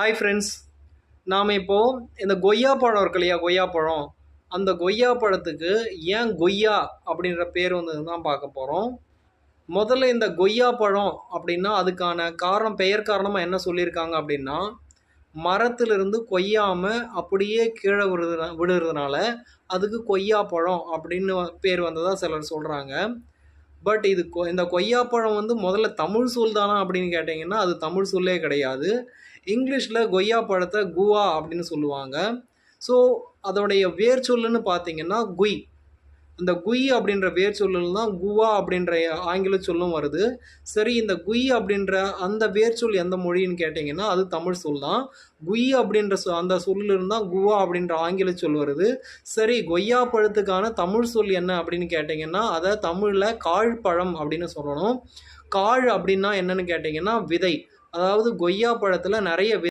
Hi friends, நாம் இப்போது இந்த கொய்யா பழம் இருக்கு இல்லையா, கொய்யா பழம். அந்த கொய்யா பழத்துக்கு ஏன் கொய்யா அப்படின்ற பேர் வந்ததுன்னு தான் பார்க்க போகிறோம். முதல்ல இந்த கொய்யா பழம் அப்படின்னா அதுக்கான காரணம், பெயர் காரணமாக என்ன சொல்லியிருக்காங்க அப்படின்னா, மரத்திலிருந்து கொய்யாமல் அப்படியே கீழே விழுறதுனால அதுக்கு கொய்யா பழம் அப்படின்னு பேர் வந்ததாக சிலர் சொல்கிறாங்க. பட் இந்த கொய்யாப்பழம் வந்து முதல்ல தமிழ் சொல் தானா அப்படின்னு கேட்டிங்கன்னா அது தமிழ் சொல்லே கிடையாது. இங்கிலீஷில் கொய்யா பழத்தை குவா அப்படின்னு சொல்லுவாங்க. ஸோ அதோடைய வேர் சொல்லுன்னு பார்த்தீங்கன்னா குய். இந்த குய் அப்படின்ற வேர் சொல்லில் தான் குவா அப்படின்ற ஆங்கில சொல்லும் வருது. சரி, இந்த குய் அப்படின்ற அந்த வேர் சொல் எந்த மொழின்னு கேட்டிங்கன்னா அது தமிழ் சொல் தான். குய் அப்படின்ற அந்த சொல்லிலிருந்து தான் குவா அப்படின்ற ஆங்கில சொல் வருது. சரி, கொய்யா பழத்துக்கான தமிழ் சொல் என்ன அப்படின்னு கேட்டிங்கன்னா அதை தமிழில் காழ்பழம் அப்படின்னு சொல்லணும். காழ் அப்படின்னா என்னன்னு கேட்டிங்கன்னா விதை. அதாவது கொய்யா பழத்தில் நிறைய